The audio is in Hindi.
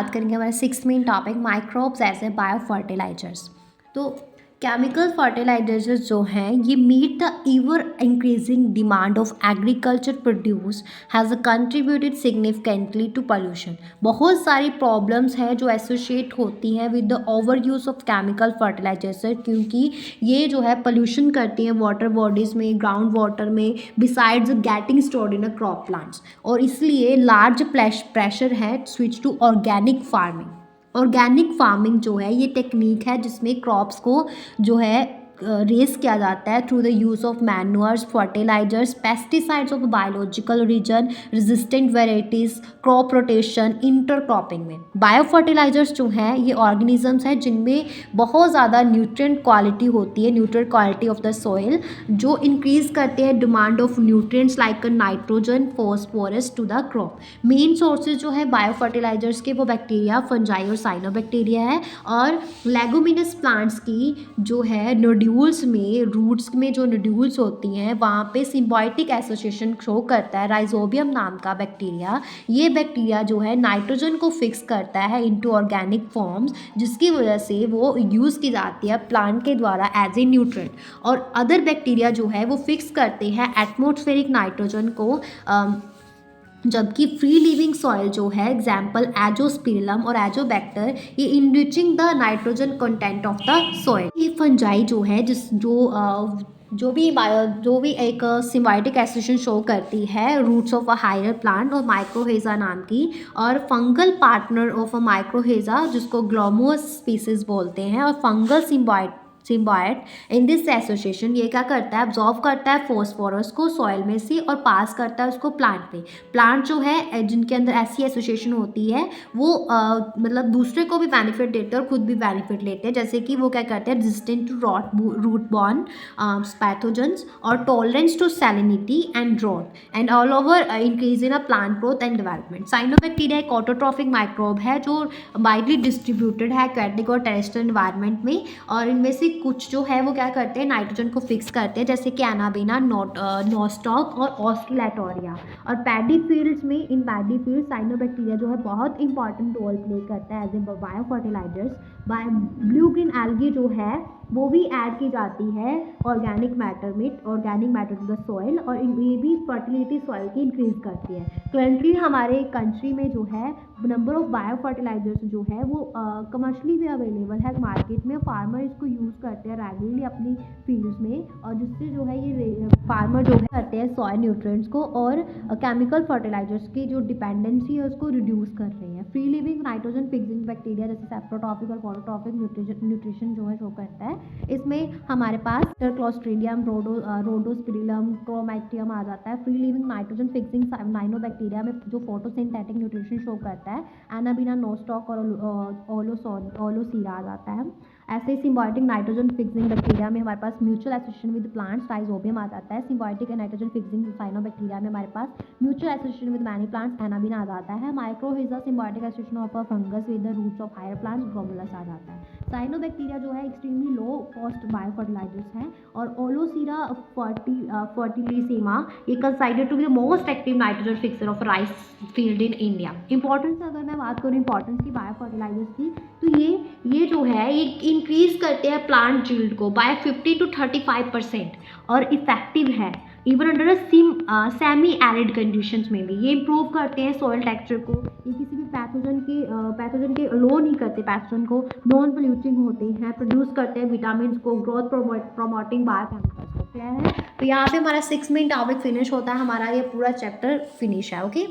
बात करेंगे हमारे 6th main topic microbes as a bio fertilizers. तो केमिकल फर्टिलाइजर्स जो हैं ये meet the ever increasing demand of agriculture produce has contributed significantly to pollution. बहुत सारी प्रॉब्लम्स हैं जो एसोसिएट होती हैं with the over use of chemical fertilizers, क्योंकि ये जो है पोल्यूशन करती हैं वाटर बॉडीज़ में, ग्राउंड वाटर में, besides getting stored in a crop plants. और इसलिए लार्ज प्रेशर है switch to organic farming. Organic farming जो है ये टेक्निक है जिसमें क्रॉप्स को जो है रेस किया जाता है through the use of manures, fertilizers, pesticides of biological reason, resistant varieties, crop rotation, intercropping में। बायो फर्टिलाइजर्स जो हैं ये ऑर्गेनिजम्स हैं जिनमें बहुत ज़्यादा न्यूट्रिएंट क्वालिटी होती है, nutrient quality of the soil, जो इंक्रीज़ करते हैं demand of nutrients like nitrogen, phosphorus to the crop. Main sources जो है बायो फर्टिलाइजर्स के वो बैक्टीरिया, फंजाई और साइनोबैक्टीरिया है। और लेगुमिनस प्लांट्स की जो है नोड्यूल्स में, रूट्स में जो नोड्यूल्स होती हैं वहाँ पे सिम्बायोटिक एसोसिएशन शो करता है राइजोबियम नाम का बैक्टीरिया। ये बैक्टीरिया जो है नाइट्रोजन को फिक्स करता है इनटू ऑर्गेनिक फॉर्म्स, जिसकी वजह से वो यूज़ की जाती है प्लांट के द्वारा एज ए न्यूट्रिएंट। और अदर बैक्टीरिया जो है वो फिक्स करते हैं एटमॉस्फेरिक नाइट्रोजन को, जबकि फ्री लिविंग सॉइल जो है एग्जाम्पल एजोस्पिरिलम और एजोबैक्टर, ये enriching the nitrogen content of the soil. ये फंजाई जो है जो भी एक सिम्बायोटिक एसोसिएशन शो करती है roots of a higher plant और माइक्रोहेजा नाम की, और fungal partner of a mycorrhiza जिसको ग्लोमोस स्पीसीज बोलते हैं, और fungal symbiont in this association ये क्या करता है, अब्जॉर्व करता है फॉस्फोरस को सॉइल में से और पास करता है उसको प्लांट पे। प्लांट जो है जिनके अंदर ऐसी एसोसिएशन होती है वो मतलब दूसरे को भी बेनिफिट देते हैं और खुद भी बेनिफिट लेते हैं, जैसे कि वो क्या करते हैं resistant to root borne pathogens और tolerance to salinity and drought and all over increase in a plant growth and development. Cyanobacteria एक ऑटोट्रॉफिक माइक्रोब है जो वाइडली डिस्ट्रीब्यूटेड है एक्वेटिक और टेरेस्ट्रियल एनवायरनमेंट में, और इनमें से कुछ जो है वो क्या करते हैं नाइट्रोजन को फिक्स करते हैं, जैसे कि एनाबीना, नोस्टॉक और ऑस्ट्रेलेटोरिया। और पैडी फील्ड्स में, इन पैडी फील्ड साइनोबैक्टीरिया जो है बहुत इंपॉर्टेंट रोल प्ले करता है as a bio fertilizers. Blue green algae जो है वो भी ऐड की जाती है organic matter to the soil, और ये भी फर्टिलिटी सॉइल की इंक्रीज करती है। करंटली हमारे कंट्री में जो है नंबर ऑफ बायो फर्टिलाइजर्स जो है वो कमर्शियली भी अवेलेबल है मार्केट में। फार्मर इसको यूज़ करते हैं रेगुलरली अपनी फील्ड्स में, और जिससे जो है ये फार्मर जो है करते हैं सॉइल न्यूट्रिएंट्स को और केमिकल फर्टिलाइजर्स की जो डिपेंडेंसी है उसको रिड्यूस कर रही है। Free living nitrogen fixing bacteria जैसे सेप्रोट्रॉपिक और पॉलीट्रॉपिक न्यूट्रिशन जो है शो करता है। इसमें हमारे पास क्लोस्ट्रीडियम, रोडोस्पिरिलम, क्रोमैटियम आ जाता है। Free living nitrogen fixing cyanobacteria में जो फोटोसिंथेटिक न्यूट्रिशन शो करता है एनाबीना, नोस्टॉक और ओलोसीरा आ जाता है। ऐसे ही सिम्बायोटिक नाइट्रोजन फिक्सिंग बैक्टीरिया में हमारे पास mutual association with plants Rhizobium आ जाता है। सिम्बायोटिक नाइट्रोजन फिक्सिंग साइनोबैक्टीरिया में हमारे पास mutual association with many plants Anabaena आ जाता है। Mycorrhiza symbiotic association of a fungus with the roots of higher plants Glomus आ जाता है। साइनोबैक्टीरिया जो है extremely low cost bio fertilisers हैं, और ओलोसीरा फर्टिलिसेमा ये considered to be the most active nitrogen fixer of rice field in India. Importance अगर मैं बात करूँ इंपॉर्टेंस की बायो फर्टिलाइजर्स की, तो ये जो है ये इंक्रीज करते हैं प्लांट यील्ड को बाय 50 to 35% और इफेक्टिव है even under semi arid conditions में भी। ये इंप्रूव करते हैं सॉइल टेक्सचर को, ये किसी भी पैथोजन के लो नहीं करते, पैथोजन को नॉन पोल्यूटिंग होते हैं, प्रोड्यूस करते हैं विटामिन को, ग्रोथ प्रमोटिंग बायोकेमिकल्स को। क्लियर है? तो यहाँ पे हमारा 6 मेन टॉपिक फिनिश होता है, हमारा ये पूरा चैप्टर फिनिश है। ओके।